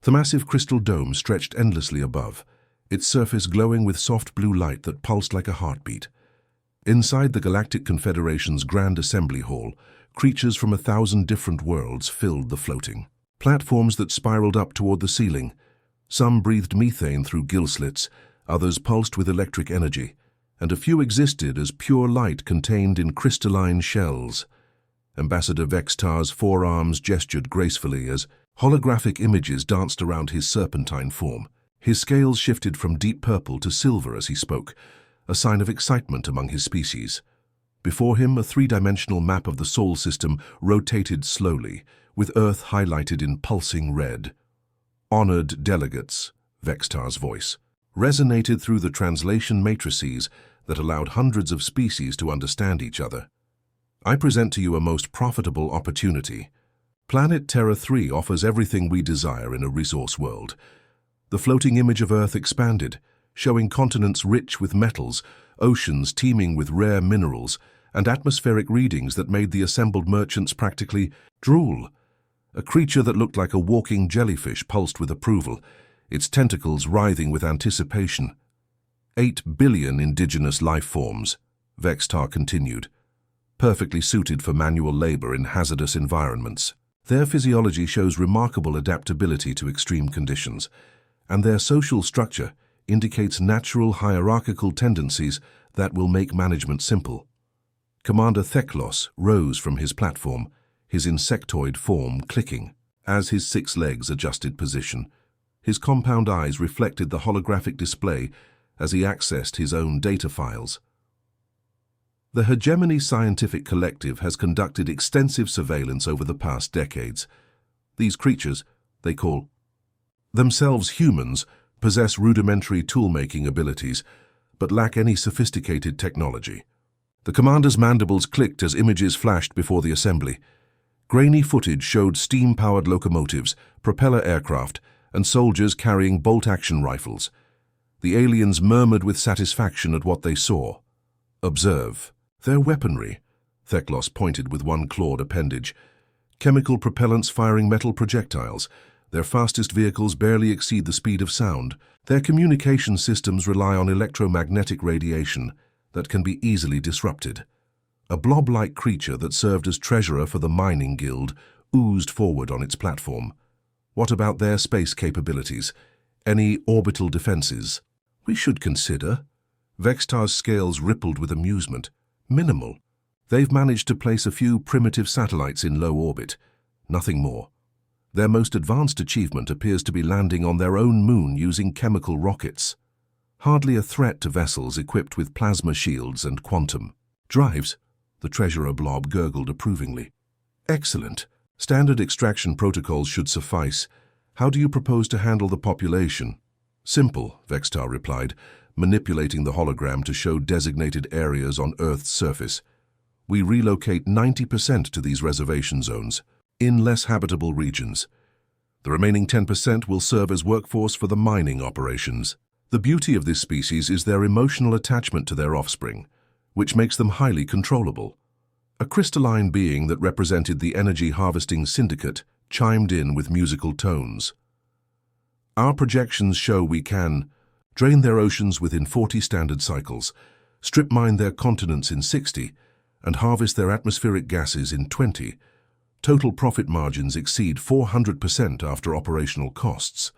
The massive crystal dome stretched endlessly above, its surface glowing with soft blue light that pulsed like a heartbeat. Inside the Galactic Confederation's Grand Assembly Hall, creatures from 1,000 different worlds filled the floating platforms that spiraled up toward the ceiling. Some breathed methane through gill slits, others pulsed with electric energy, and a few existed as pure light contained in crystalline shells. Ambassador Vextar's forearms gestured gracefully as holographic images danced around his serpentine form. His scales shifted from deep purple to silver as he spoke, a sign of excitement among his species. Before him, a three-dimensional map of the Sol system rotated slowly, with Earth highlighted in pulsing red. "Honored delegates," Vextar's voice resonated through the translation matrices that allowed hundreds of species to understand each other. "I present to you a most profitable opportunity. Planet Terra 3 offers everything we desire in a resource world." The floating image of Earth expanded, showing continents rich with metals, oceans teeming with rare minerals, and atmospheric readings that made the assembled merchants practically drool. A creature that looked like a walking jellyfish pulsed with approval, its tentacles writhing with anticipation. 8 billion indigenous life forms, Vextar continued, perfectly suited for manual labor in hazardous environments. Their physiology shows remarkable adaptability to extreme conditions, and their social structure indicates natural hierarchical tendencies that will make management simple. Commander Theklos rose from his platform, his insectoid form clicking as his 6 legs adjusted position. His compound eyes reflected the holographic display as he accessed his own data files. The Hegemony Scientific Collective has conducted extensive surveillance over the past decades. These creatures, they call themselves humans, possess rudimentary tool-making abilities, but lack any sophisticated technology. The commander's mandibles clicked as images flashed before the assembly. Grainy footage showed steam-powered locomotives, propeller aircraft, and soldiers carrying bolt-action rifles. The aliens murmured with satisfaction at what they saw. "Observe. Their weaponry," Theklos pointed with one clawed appendage. "Chemical propellants firing metal projectiles. Their fastest vehicles barely exceed the speed of sound. Their communication systems rely on electromagnetic radiation that can be easily disrupted." A blob-like creature that served as treasurer for the mining guild oozed forward on its platform. "What about their space capabilities? Any orbital defenses?" "We should consider." Vextar's scales rippled with amusement. "Minimal. They've managed to place a few primitive satellites in low orbit. Nothing more. Their most advanced achievement appears to be landing on their own moon using chemical rockets. Hardly a threat to vessels equipped with plasma shields and quantum drives," the treasurer blob gurgled approvingly. "Excellent. Standard extraction protocols should suffice. How do you propose to handle the population?" "Simple," Vextar replied, manipulating the hologram to show designated areas on Earth's surface. "We relocate 90% to these reservation zones, in less habitable regions. The remaining 10% will serve as workforce for the mining operations." The beauty of this species is their emotional attachment to their offspring, which makes them highly controllable. A crystalline being that represented the energy harvesting syndicate chimed in with musical tones. "Our projections show we can drain their oceans within 40 standard cycles, strip mine their continents in 60, and harvest their atmospheric gases in 20. Total profit margins exceed 400% after operational costs."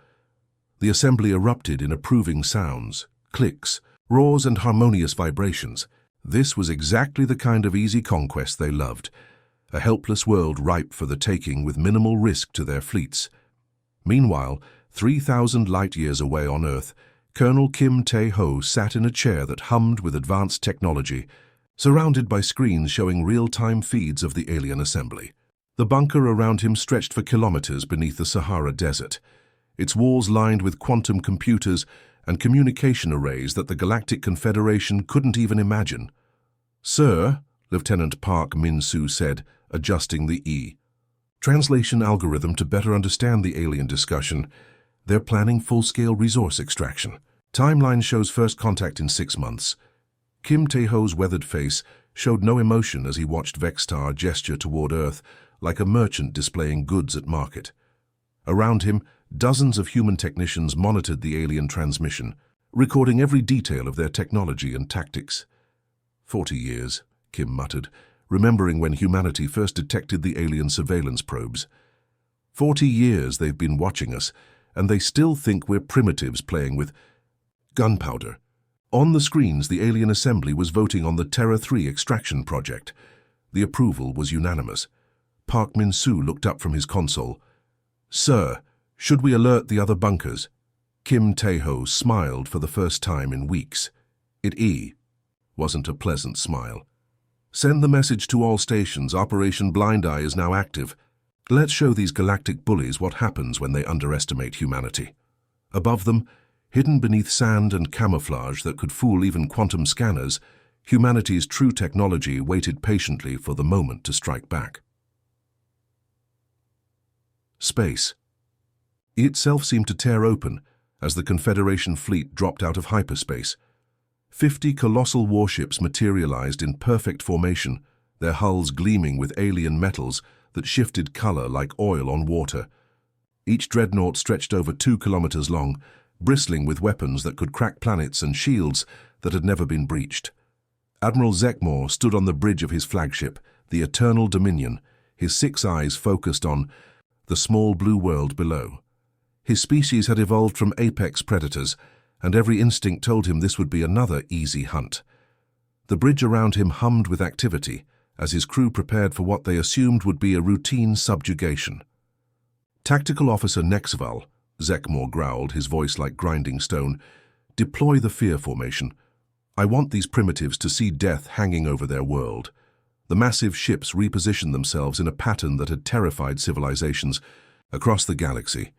The assembly erupted in approving sounds, clicks, roars, and harmonious vibrations. This was exactly the kind of easy conquest they loved, a helpless world ripe for the taking with minimal risk to their fleets. Meanwhile, 3,000 light-years away on Earth, Colonel Kim Tae-ho sat in a chair that hummed with advanced technology, surrounded by screens showing real-time feeds of the alien assembly. The bunker around him stretched for kilometers beneath the Sahara Desert, its walls lined with quantum computers and communication arrays that the Galactic Confederation couldn't even imagine. "Sir," Lieutenant Park Min-soo said, adjusting the translation algorithm to better understand the alien discussion. "They're planning full-scale resource extraction. Timeline shows first contact in 6 months." Kim Tae-ho's weathered face showed no emotion as he watched Vextar gesture toward Earth like a merchant displaying goods at market. Around him, dozens of human technicians monitored the alien transmission, recording every detail of their technology and tactics. 40 years, Kim muttered, remembering when humanity first detected the alien surveillance probes. 40 years they've been watching us, and they still think we're primitives playing with gunpowder. On the screens, the alien assembly was voting on the Terra 3 extraction project. The approval was unanimous. Park Min-soo looked up from his console. "Sir, should we alert the other bunkers?" Kim Tae-ho smiled for the first time in weeks. It wasn't a pleasant smile. "Send the message to all stations. Operation Blind Eye is now active. Let's show these galactic bullies what happens when they underestimate humanity." Above them, hidden beneath sand and camouflage that could fool even quantum scanners, humanity's true technology waited patiently for the moment to strike back. Space. Itself seemed to tear open as the Confederation fleet dropped out of hyperspace. 50 colossal warships materialized in perfect formation, their hulls gleaming with alien metals that shifted color like oil on water. Each dreadnought stretched over 2 kilometers long, bristling with weapons that could crack planets and shields that had never been breached. Admiral Zekmor stood on the bridge of his flagship, the Eternal Dominion, his 6 eyes focused on the small blue world below. His species had evolved from apex predators, and every instinct told him this would be another easy hunt. The bridge around him hummed with activity as his crew prepared for what they assumed would be a routine subjugation. "Tactical Officer Nexval," Zekmor growled, his voice like grinding stone, "deploy the fear formation. I want these primitives to see death hanging over their world." The massive ships repositioned themselves in a pattern that had terrified civilizations across the galaxy.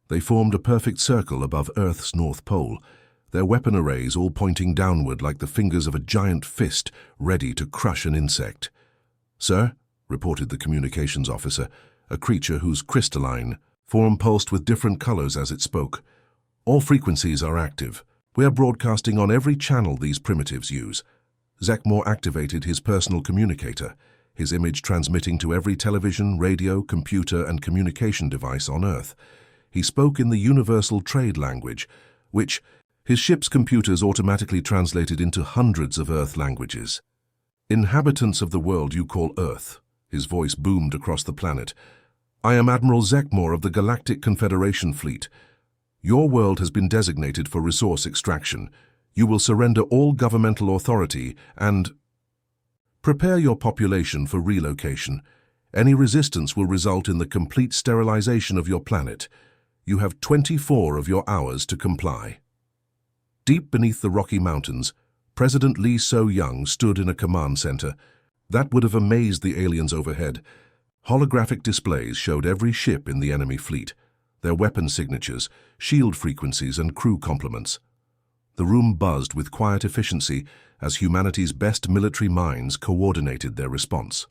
They formed a perfect circle above Earth's North Pole, their weapon arrays all pointing downward like the fingers of a giant fist ready to crush an insect. "Sir," reported the communications officer, a creature whose crystalline form pulsed with different colors as it spoke. "All frequencies are active. We are broadcasting on every channel these primitives use." Zekmor activated his personal communicator, his image transmitting to every television, radio, computer, and communication device on Earth. He spoke in the universal trade language, which his ship's computers automatically translated into hundreds of Earth languages. "Inhabitants of the world you call Earth," his voice boomed across the planet, "I am Admiral Zekmor of the Galactic Confederation Fleet. Your world has been designated for resource extraction. You will surrender all governmental authority and prepare your population for relocation. Any resistance will result in the complete sterilization of your planet. You have 24 of your hours to comply." Deep beneath the Rocky Mountains, President Lee So-young stood in a command center. That would have amazed the aliens overhead. Holographic displays showed every ship in the enemy fleet, their weapon signatures, shield frequencies, and crew complements. The room buzzed with quiet efficiency as humanity's best military minds coordinated their response.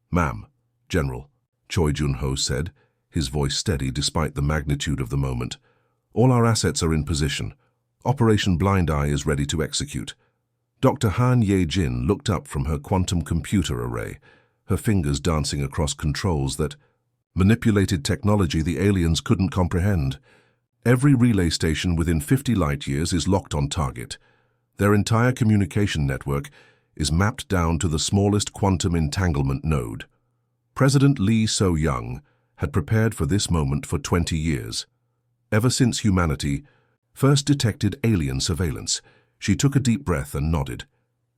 "Ma'am, General," Choi Jun-ho said, his voice steady despite the magnitude of the moment. "All our assets are in position. Operation Blind Eye is ready to execute." Dr. Han Ye-jin looked up from her quantum computer array, her fingers dancing across controls that manipulated technology the aliens couldn't comprehend. "Every relay station within 50 light-years is locked on target. Their entire communication network is mapped down to the smallest quantum entanglement node." President Lee So-young had prepared for this moment for 20 years. Ever since humanity first detected alien surveillance, she took a deep breath and nodded.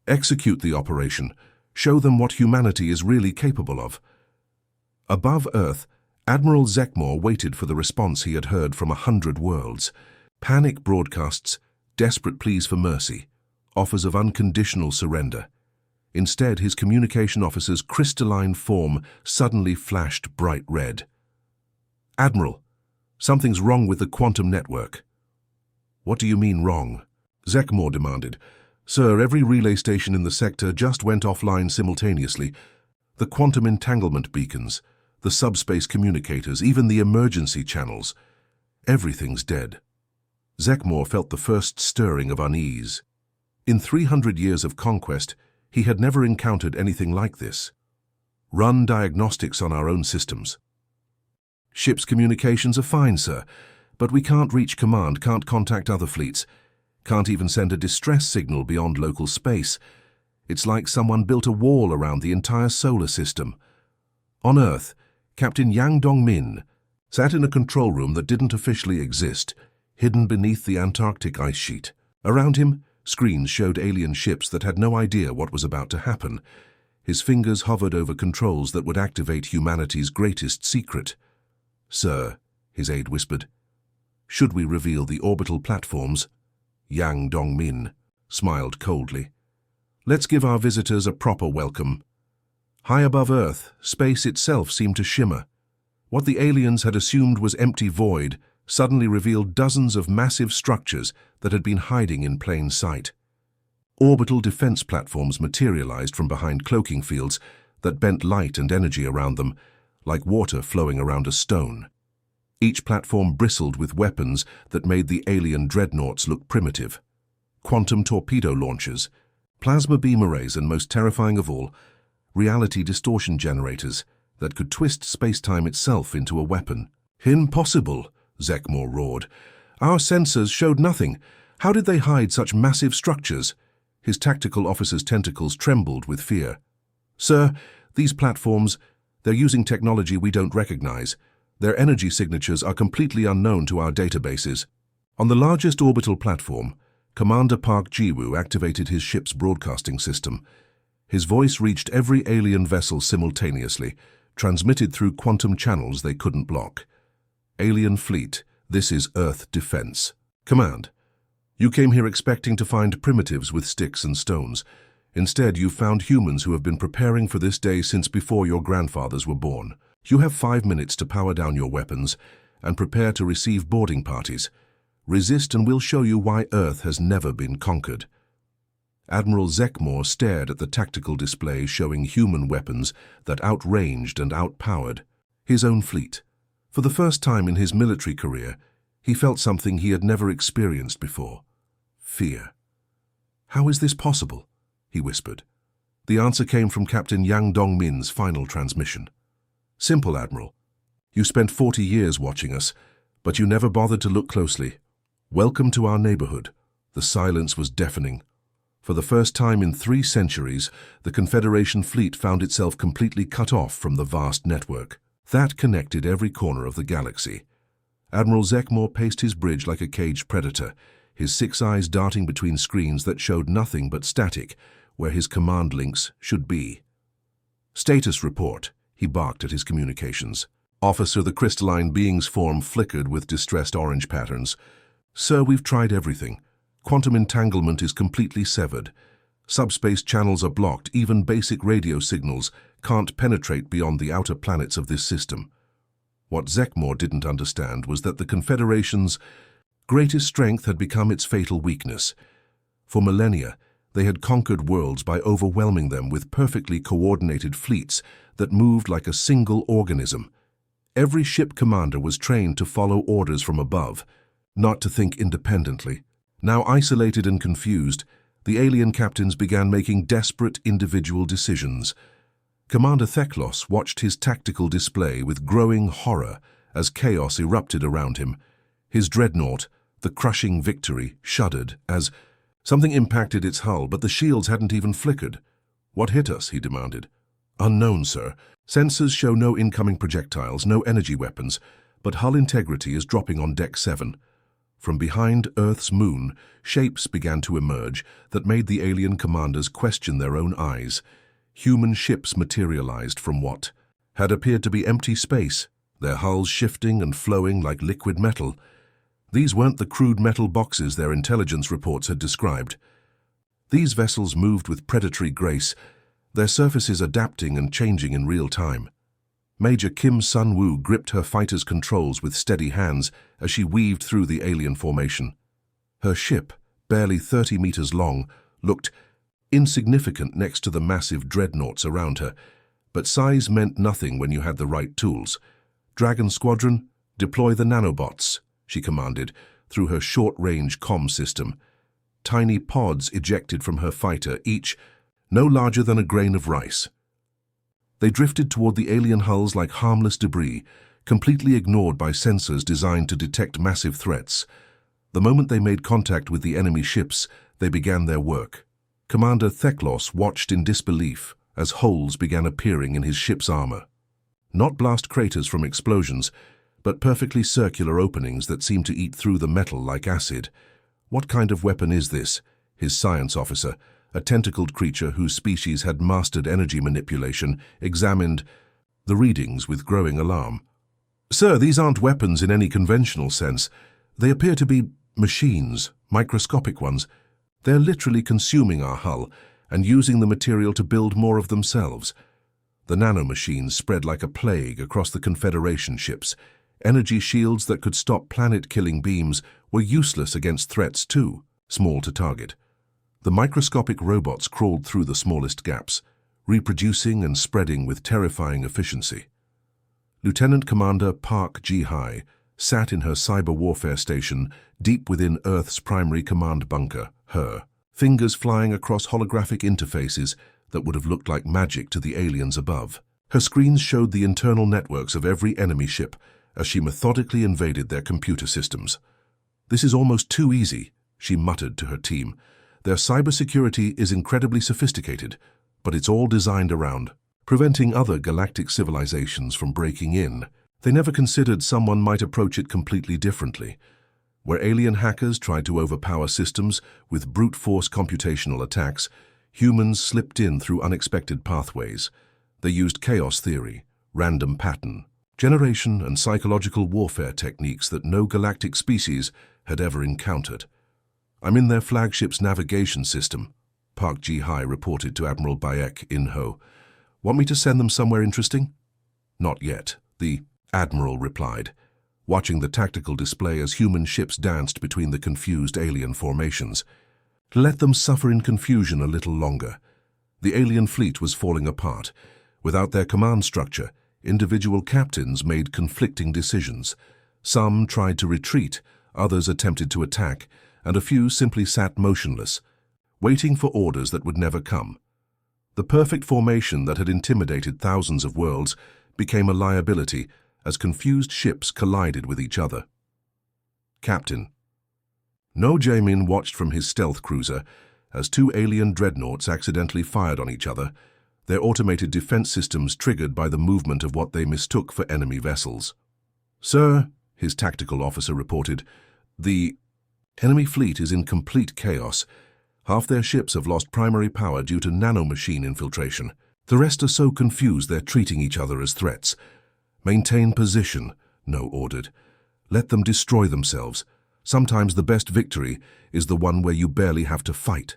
"Execute the operation. Show them what humanity is really capable of." Above Earth, Admiral Zekmor waited for the response he had heard from 100 worlds. Panic broadcasts, desperate pleas for mercy, offers of unconditional surrender. Instead, his communication officer's crystalline form suddenly flashed bright red. "Admiral, something's wrong with the quantum network." "What do you mean wrong?" Zekmor demanded. "Sir, every relay station in the sector just went offline simultaneously. The quantum entanglement beacons, the subspace communicators, even the emergency channels. Everything's dead." Zekmor felt the first stirring of unease. In 300 years of conquest, he had never encountered anything like this. "Run diagnostics on our own systems." Ship's communications are fine, sir, but we can't reach command, can't contact other fleets, can't even send a distress signal beyond local space. It's like someone built a wall around the entire solar system. On Earth, Captain Yang Dongmin sat in a control room that didn't officially exist, hidden beneath the Antarctic ice sheet. Around him, screens showed alien ships that had no idea what was about to happen. His fingers hovered over controls that would activate humanity's greatest secret. "Sir," his aide whispered, "should we reveal the orbital platforms?" Yang Dongmin smiled coldly. "Let's give our visitors a proper welcome." High above Earth, space itself seemed to shimmer. What the aliens had assumed was empty void suddenly revealed dozens of massive structures that had been hiding in plain sight. Orbital defense platforms materialized from behind cloaking fields that bent light and energy around them, like water flowing around a stone. Each platform bristled with weapons that made the alien dreadnoughts look primitive. Quantum torpedo launchers, plasma beam arrays, and most terrifying of all, reality distortion generators that could twist space-time itself into a weapon. "Impossible," Zekmore roared. "Our sensors showed nothing. How did they hide such massive structures?" His tactical officer's tentacles trembled with fear. "Sir, these platforms, they're using technology we don't recognize. Their energy signatures are completely unknown to our databases." On the largest orbital platform, Commander Park Jiwoo activated his ship's broadcasting system. His voice reached every alien vessel simultaneously, transmitted through quantum channels they couldn't block. "Alien fleet, this is Earth defense. Command, you came here expecting to find primitives with sticks and stones. Instead, you've found humans who have been preparing for this day since before your grandfathers were born. You have 5 minutes to power down your weapons and prepare to receive boarding parties. Resist and we'll show you why Earth has never been conquered." Admiral Zekmore stared at the tactical display showing human weapons that outranged and outpowered his own fleet. For the first time in his military career, he felt something he had never experienced before: fear. "How is this possible?" he whispered. The answer came from Captain Yang Dongmin's final transmission. "Simple, Admiral. You spent 40 years watching us, but you never bothered to look closely. Welcome to our neighborhood." The silence was deafening. For the first time in 3 centuries, the Confederation fleet found itself completely cut off from the vast network that connected every corner of the galaxy. Admiral Zekmore paced his bridge like a caged predator, his 6 eyes darting between screens that showed nothing but static where his command links should be. "Status report," he barked at his communications. "Officer," the crystalline being's form flickered with distressed orange patterns. "Sir, we've tried everything. Quantum entanglement is completely severed. Subspace channels are blocked. Even basic radio signals can't penetrate beyond the outer planets of this system." What Zekmore didn't understand was that the Confederation's greatest strength had become its fatal weakness. For millennia, they had conquered worlds by overwhelming them with perfectly coordinated fleets that moved like a single organism. Every ship commander was trained to follow orders from above, not to think independently. Now isolated and confused, the alien captains began making desperate individual decisions. Commander Theklos watched his tactical display with growing horror as chaos erupted around him. His dreadnought, the crushing Victory, shuddered as something impacted its hull, but the shields hadn't even flickered. "What hit us?" he demanded. "Unknown, sir. Sensors show no incoming projectiles, no energy weapons, but hull integrity is dropping on Deck 7. From behind Earth's moon, shapes began to emerge that made the alien commanders question their own eyes. Human ships materialized from what had appeared to be empty space, their hulls shifting and flowing like liquid metal. These weren't the crude metal boxes their intelligence reports had described. These vessels moved with predatory grace, their surfaces adapting and changing in real time. Major Kim Sun-woo gripped her fighter's controls with steady hands as she weaved through the alien formation. Her ship, barely 30 meters long, looked insignificant next to the massive dreadnoughts around her, but size meant nothing when you had the right tools. "Dragon Squadron, deploy the nanobots," she commanded through her short-range comm system. Tiny pods ejected from her fighter, each no larger than a grain of rice. They drifted toward the alien hulls like harmless debris, completely ignored by sensors designed to detect massive threats. The moment they made contact with the enemy ships, they began their work. Commander Theklos watched in disbelief as holes began appearing in his ship's armor. Not blast craters from explosions, but perfectly circular openings that seemed to eat through the metal like acid. What kind of weapon is this? His science officer, a tentacled creature whose species had mastered energy manipulation, examined the readings with growing alarm. "Sir, these aren't weapons in any conventional sense. They appear to be machines, microscopic ones. They're literally consuming our hull and using the material to build more of themselves." The nanomachines spread like a plague across the Confederation ships. Energy shields that could stop planet-killing beams were useless against threats too small to target. The microscopic robots crawled through the smallest gaps, reproducing and spreading with terrifying efficiency. Lieutenant Commander Park Ji-hai sat in her cyber warfare station deep within Earth's primary command bunker, her fingers flying across holographic interfaces that would have looked like magic to the aliens above. Her screens showed the internal networks of every enemy ship as she methodically invaded their computer systems. "This is almost too easy," she muttered to her team. "Their cybersecurity is incredibly sophisticated, but it's all designed around preventing other galactic civilizations from breaking in. They never considered someone might approach it completely differently. Where alien hackers tried to overpower systems with brute force computational attacks, humans slipped in through unexpected pathways. They used chaos theory, random pattern, generation, and psychological warfare techniques that no galactic species had ever encountered. "I'm in their flagship's navigation system," Park Ji-hai reported to Admiral Bayek In-ho. "Want me to send them somewhere interesting?" "Not yet," the Admiral replied, watching the tactical display as human ships danced between the confused alien formations. Let them suffer in confusion a little longer. The alien fleet was falling apart. Without their command structure, individual captains made conflicting decisions. Some tried to retreat, others attempted to attack, and a few simply sat motionless, waiting for orders that would never come. The perfect formation that had intimidated thousands of worlds became a liability as confused ships collided with each other. "Captain." No Jamin watched from his stealth cruiser as two alien dreadnoughts accidentally fired on each other, their automated defense systems triggered by the movement of what they mistook for enemy vessels. "Sir," his tactical officer reported, "the enemy fleet is in complete chaos. Half their ships have lost primary power due to nanomachine infiltration. The rest are so confused they're treating each other as threats. Maintain position," No ordered. "Let them destroy themselves. Sometimes the best victory is the one where you barely have to fight."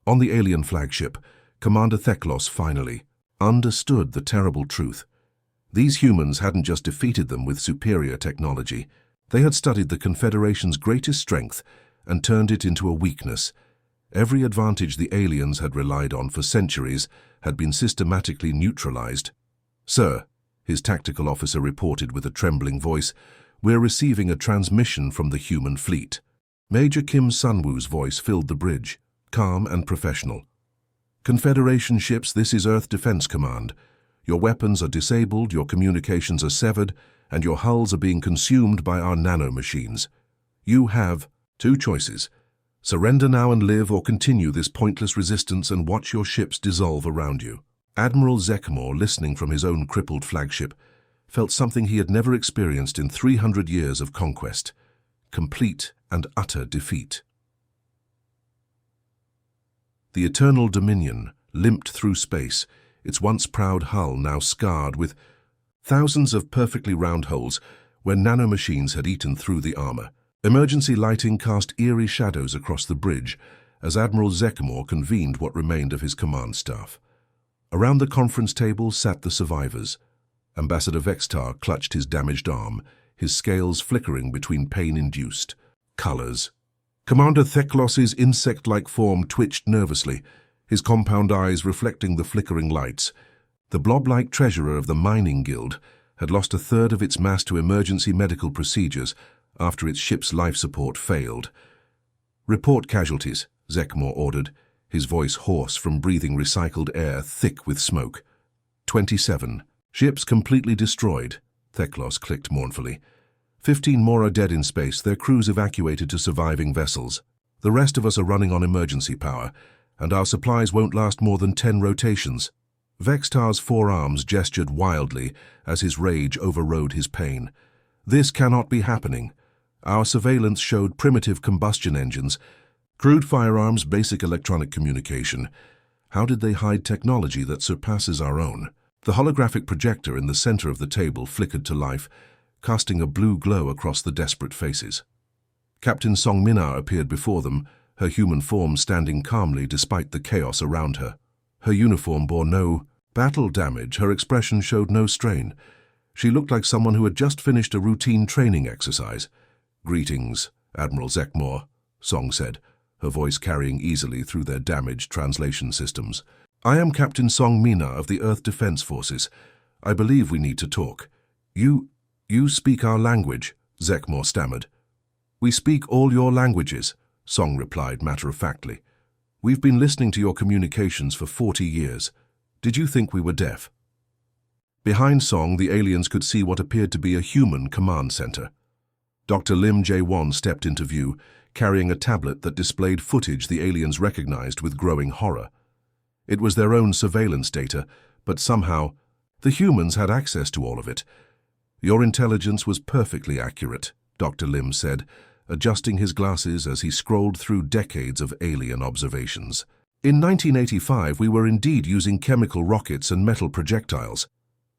On the alien flagship, Commander Theklos finally understood the terrible truth. These humans hadn't just defeated them with superior technology. They had studied the Confederation's greatest strength and turned it into a weakness. Every advantage the aliens had relied on for centuries had been systematically neutralized. "Sir," his tactical officer reported with a trembling voice, "we're receiving a transmission from the human fleet." Major Kim Sunwoo's voice filled the bridge, calm and professional. "Confederation ships, this is Earth Defense Command. Your weapons are disabled, your communications are severed, and your hulls are being consumed by our nanomachines. You have two choices. Surrender now and live, or continue this pointless resistance and watch your ships dissolve around you." Admiral Zekmor, listening from his own crippled flagship, felt something he had never experienced in 300 years of conquest: complete and utter defeat. The Eternal Dominion limped through space, its once proud hull now scarred with thousands of perfectly round holes where nanomachines had eaten through the armor. Emergency lighting cast eerie shadows across the bridge as Admiral Zekmor convened what remained of his command staff. Around the conference table sat the survivors. Ambassador Vextar clutched his damaged arm, his scales flickering between pain-induced colors. Commander Theklos's insect-like form twitched nervously, his compound eyes reflecting the flickering lights. The blob-like treasurer of the Mining Guild had lost a third of its mass to emergency medical procedures after its ship's life support failed. "Report casualties," Zekmor ordered, his voice hoarse from breathing recycled air thick with smoke. 27. Ships completely destroyed. Theklos clicked mournfully. 15 more are dead in space, their crews evacuated to surviving vessels. The rest of us are running on emergency power, and our supplies won't last more than 10 rotations. Vextar's forearms gestured wildly as his rage overrode his pain. This cannot be happening. Our surveillance showed primitive combustion engines, crude firearms, basic electronic communication. How did they hide technology that surpasses our own? The holographic projector in the center of the table flickered to life, casting a blue glow across the desperate faces. Captain Song Minar appeared before them, her human form standing calmly despite the chaos around her. Her uniform bore no battle damage, her expression showed no strain. She looked like someone who had just finished a routine training exercise. "Greetings, Admiral Zekmor," Song said, her voice carrying easily through their damaged translation systems. "I am Captain Song Minar of the Earth Defense Forces. I believe we need to talk." You speak our language," Zekmor stammered. "We speak all your languages," Song replied matter-of-factly. "We've been listening to your communications for 40 years. Did you think we were deaf?" Behind Song, the aliens could see what appeared to be a human command center. Dr. Lim Jae-won stepped into view, carrying a tablet that displayed footage the aliens recognized with growing horror. It was their own surveillance data, but somehow the humans had access to all of it. "Your intelligence was perfectly accurate," Dr. Lim said, adjusting his glasses as he scrolled through decades of alien observations. "In 1985, we were indeed using chemical rockets and metal projectiles.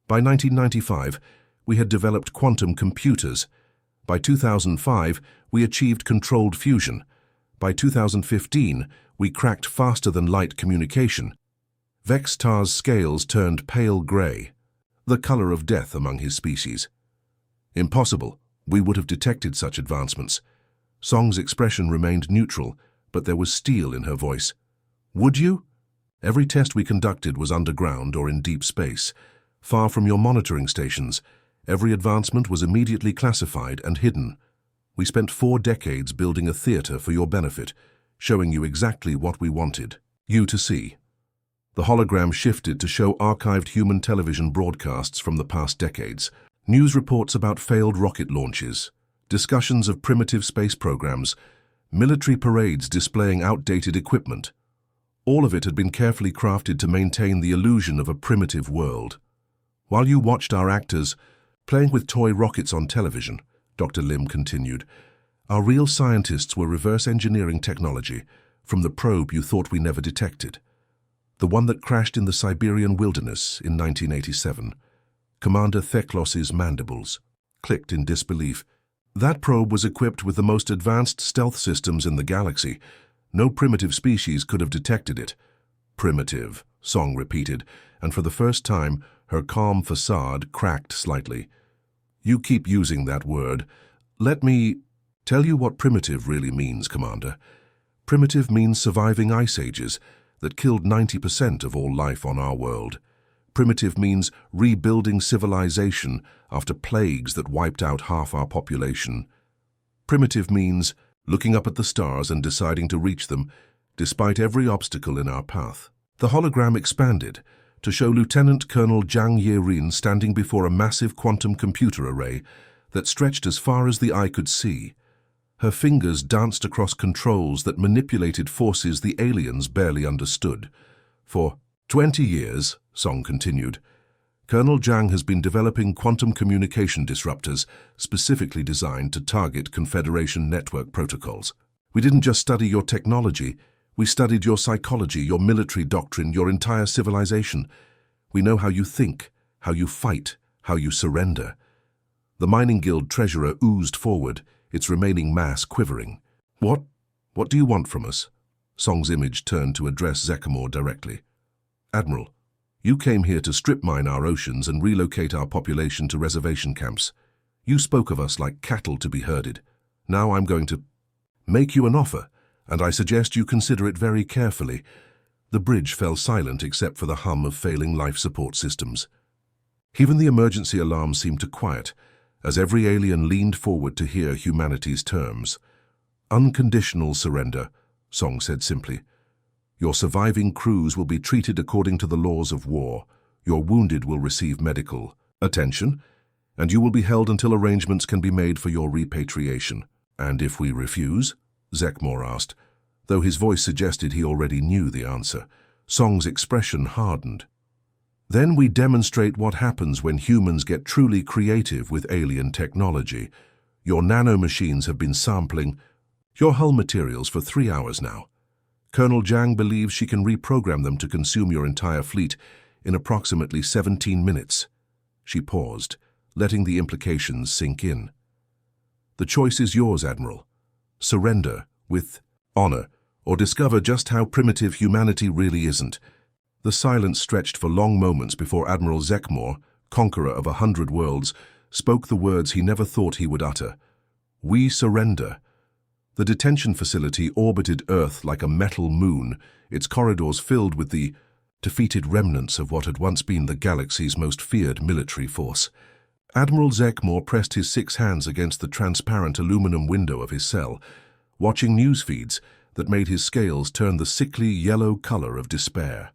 By 1995, we had developed quantum computers. By 2005, we achieved controlled fusion. By 2015, we cracked faster-than-light communication." Vextar's scales turned pale gray, the color of death among his species. "Impossible. We would have detected such advancements." Song's expression remained neutral, but there was steel in her voice. "Would you? Every test we conducted was underground or in deep space, far from your monitoring stations. Every advancement was immediately classified and hidden. We spent 4 decades building a theater for your benefit, showing you exactly what we wanted you to see." The hologram shifted to show archived human television broadcasts from the past decades, news reports about failed rocket launches, discussions of primitive space programs, military parades displaying outdated equipment. All of it had been carefully crafted to maintain the illusion of a primitive world. "While you watched our actors playing with toy rockets on television," Dr. Lim continued, "our real scientists were reverse engineering technology from the probe you thought we never detected. The one that crashed in the Siberian wilderness in 1987. Commander Theklos's mandibles clicked in disbelief. That probe was equipped with the most advanced stealth systems in the galaxy. No primitive species could have detected it." "Primitive," Song repeated, and for the first time, her calm facade cracked slightly. "You keep using that word. Let me tell you what primitive really means, Commander. Primitive means surviving ice ages that killed 90% of all life on our world. Primitive means rebuilding civilization after plagues that wiped out half our population. Primitive means looking up at the stars and deciding to reach them, despite every obstacle in our path." The hologram expanded to show Lieutenant Colonel Zhang Yerin standing before a massive quantum computer array that stretched as far as the eye could see. Her fingers danced across controls that manipulated forces the aliens barely understood. "For 20 years, Song continued, Colonel Zhang has been developing quantum communication disruptors specifically designed to target Confederation network protocols. We didn't just study your technology, we studied your psychology, your military doctrine, your entire civilization. We know how you think, how you fight, how you surrender." The Mining Guild treasurer oozed forward, its remaining mass quivering. What do you want from us?" Song's image turned to address Zekmor directly. "Admiral, you came here to strip mine our oceans and relocate our population to reservation camps. You spoke of us like cattle to be herded. Now I'm going to make you an offer, and I suggest you consider it very carefully." The bridge fell silent except for the hum of failing life support systems. Even the emergency alarm seemed to quiet, as every alien leaned forward to hear humanity's terms. "Unconditional surrender," Song said simply. "Your surviving crews will be treated according to the laws of war. Your wounded will receive medical attention, and you will be held until arrangements can be made for your repatriation. And if we refuse? Zekmore asked, though his voice suggested he already knew the answer. Song's expression hardened. Then we demonstrate what happens when humans get truly creative with alien technology. Your nanomachines have been sampling your hull materials for 3 hours now. Colonel Jiang believes she can reprogram them to consume your entire fleet in approximately 17 minutes. She paused, letting the implications sink in. The choice is yours, Admiral. Surrender with honor, or discover just how primitive humanity really isn't. The silence stretched for long moments before Admiral Zekmore, conqueror of 100 worlds, spoke the words he never thought he would utter. We surrender. The detention facility orbited Earth like a metal moon, its corridors filled with the defeated remnants of what had once been the galaxy's most feared military force. Admiral Zekmore pressed his 6 hands against the transparent aluminum window of his cell, watching news feeds that made his scales turn the sickly yellow color of despair.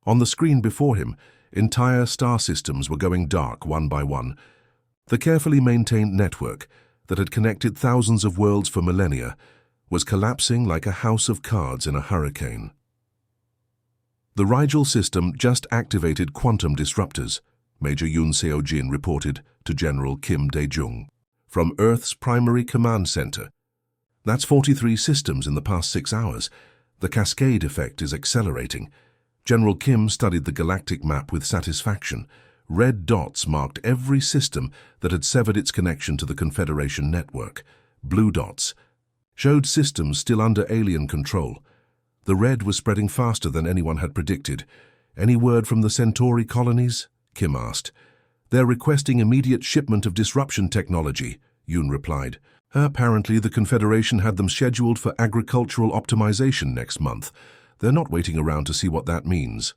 On the screen before him, entire star systems were going dark one by one. The carefully maintained network that had connected thousands of worlds for millennia was collapsing like a house of cards in a hurricane. The Rigel system just activated quantum disruptors, Major Yoon Seo-jin reported to General Kim Dae-jung, from Earth's primary command center. That's 43 systems in the past 6 hours. The cascade effect is accelerating. General Kim studied the galactic map with satisfaction. Red dots marked every system that had severed its connection to the Confederation network. Blue dots showed systems still under alien control. The red was spreading faster than anyone had predicted. Any word from the Centauri colonies? Kim asked. They're requesting immediate shipment of disruption technology, Yoon replied. Apparently, the Confederation had them scheduled for agricultural optimization next month. They're not waiting around to see what that means.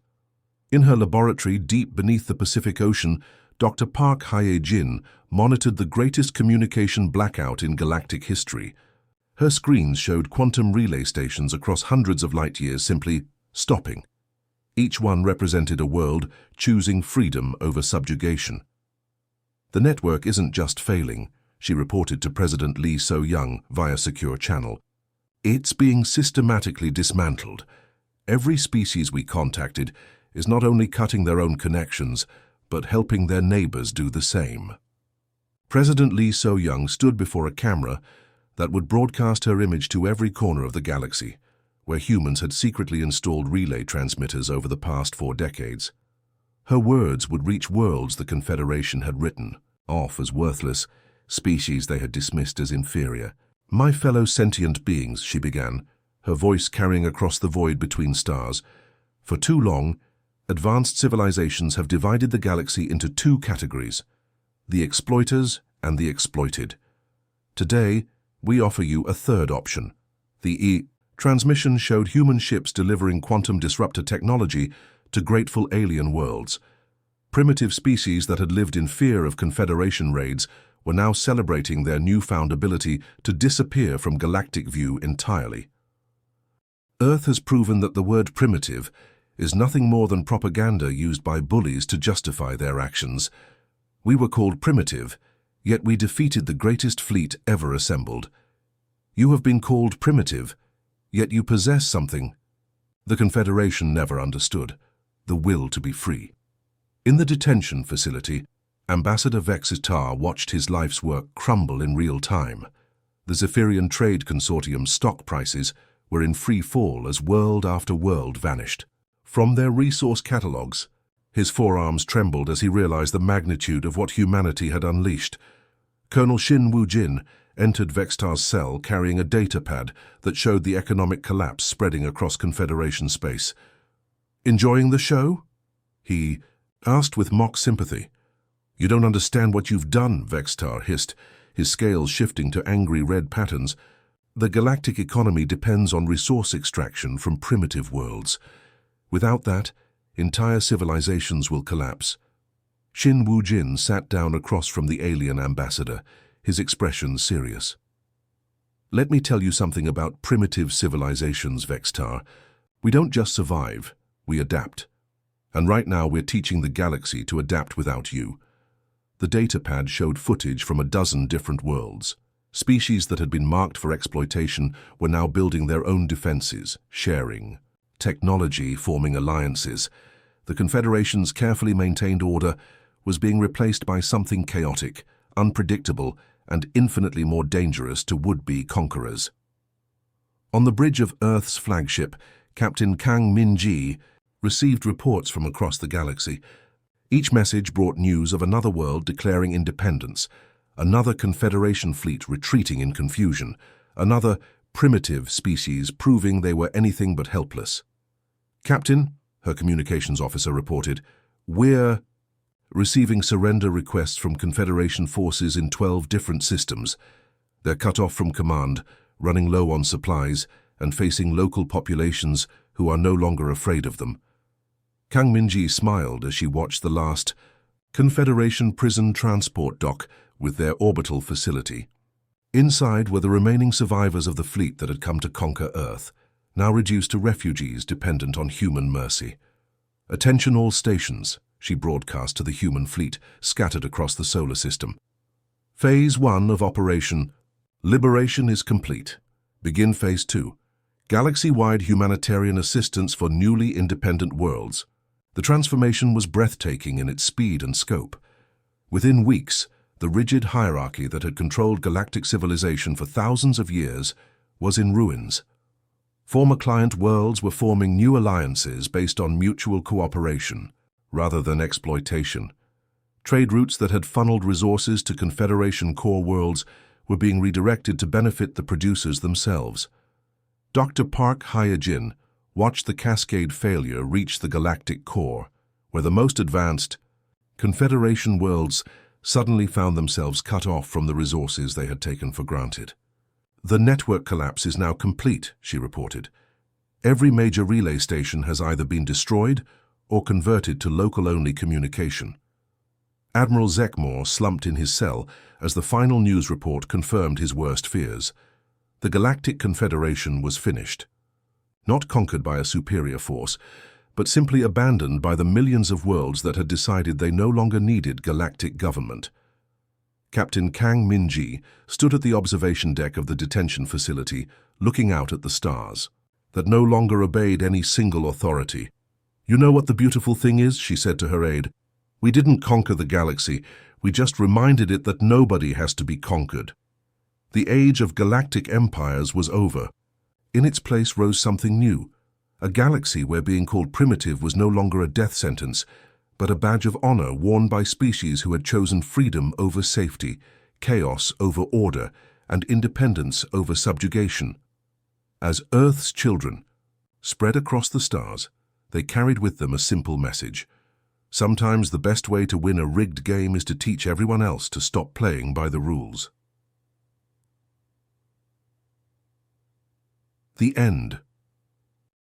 In her laboratory deep beneath the Pacific Ocean, Dr. Park Hye-jin monitored the greatest communication blackout in galactic history. Her screens showed quantum relay stations across hundreds of light years simply stopping. Each one represented a world choosing freedom over subjugation. The network isn't just failing, she reported to President Lee So-young via secure channel. It's being systematically dismantled. Every species we contacted is not only cutting their own connections, but helping their neighbors do the same. President Lee So-young stood before a camera that would broadcast her image to every corner of the galaxy, where humans had secretly installed relay transmitters over the past 4 decades. Her words would reach worlds the Confederation had written off as worthless, species they had dismissed as inferior. My fellow sentient beings, she began, her voice carrying across the void between stars. For too long, advanced civilizations have divided the galaxy into 2 categories, the exploiters and the exploited. Today, we offer you a third option. The transmission showed human ships delivering quantum disruptor technology to grateful alien worlds. Primitive species that had lived in fear of Confederation raids were now celebrating their newfound ability to disappear from galactic view entirely. Earth has proven that the word primitive is nothing more than propaganda used by bullies to justify their actions. We were called primitive, yet we defeated the greatest fleet ever assembled. You have been called primitive, yet you possess something the Confederation never understood, the will to be free. In the detention facility, Ambassador Vexitar watched his life's work crumble in real time. The Zephyrian Trade Consortium's stock prices were in free fall as world after world vanished. From their resource catalogues, his forearms trembled as he realized the magnitude of what humanity had unleashed. Colonel Shin Woo-jin entered Vexitar's cell carrying a datapad that showed the economic collapse spreading across Confederation space. "Enjoying the show?" he asked with mock sympathy. "You don't understand what you've done," Vexitar hissed, his scales shifting to angry red patterns. "The galactic economy depends on resource extraction from primitive worlds. Without that, entire civilizations will collapse." Shin Woo-jin sat down across from the alien ambassador, his expression serious. "Let me tell you something about primitive civilizations, Vexitar. We don't just survive, we adapt. And right now we're teaching the galaxy to adapt without you." The datapad showed footage from a dozen different worlds. Species that had been marked for exploitation were now building their own defenses, sharing technology, forming alliances. The Confederation's carefully maintained order was being replaced by something chaotic, unpredictable, and infinitely more dangerous to would-be conquerors. On the bridge of Earth's flagship, Captain Kang Min-ji received reports from across the galaxy. Each message brought news of another world declaring independence, another Confederation fleet retreating in confusion, another primitive species proving they were anything but helpless. "Captain," her communications officer reported, "we're receiving surrender requests from Confederation forces in 12 different systems. They're cut off from command, running low on supplies, and facing local populations who are no longer afraid of them." Kang Min-ji smiled as she watched the last Confederation prison transport dock with their orbital facility. Inside were the remaining survivors of the fleet that had come to conquer Earth, now reduced to refugees dependent on human mercy. "Attention all stations," she broadcast to the human fleet scattered across the solar system. "Phase 1 of Operation Liberation is complete. Begin Phase 2. Galaxy-wide humanitarian assistance for newly independent worlds." The transformation was breathtaking in its speed and scope. Within weeks, the rigid hierarchy that had controlled galactic civilization for thousands of years was in ruins. Former client worlds were forming new alliances based on mutual cooperation, rather than exploitation. Trade routes that had funneled resources to Confederation core worlds were being redirected to benefit the producers themselves. Dr. Park Hyojin watched the cascade failure reach the galactic core, where the most advanced Confederation worlds suddenly found themselves cut off from the resources they had taken for granted. "The network collapse is now complete," she reported. "Every major relay station has either been destroyed or converted to local-only communication." Admiral Zekmore slumped in his cell as the final news report confirmed his worst fears. The Galactic Confederation was finished. Not conquered by a superior force, but simply abandoned by the millions of worlds that had decided they no longer needed galactic government. Captain Kang Min-ji stood at the observation deck of the detention facility, looking out at the stars, that no longer obeyed any single authority. "You know what the beautiful thing is?" she said to her aide. "We didn't conquer the galaxy, we just reminded it that nobody has to be conquered." The age of galactic empires was over. In its place rose something new, a galaxy where being called primitive was no longer a death sentence, but a badge of honor worn by species who had chosen freedom over safety, chaos over order, and independence over subjugation. As Earth's children spread across the stars, they carried with them a simple message. Sometimes the best way to win a rigged game is to teach everyone else to stop playing by the rules. The end.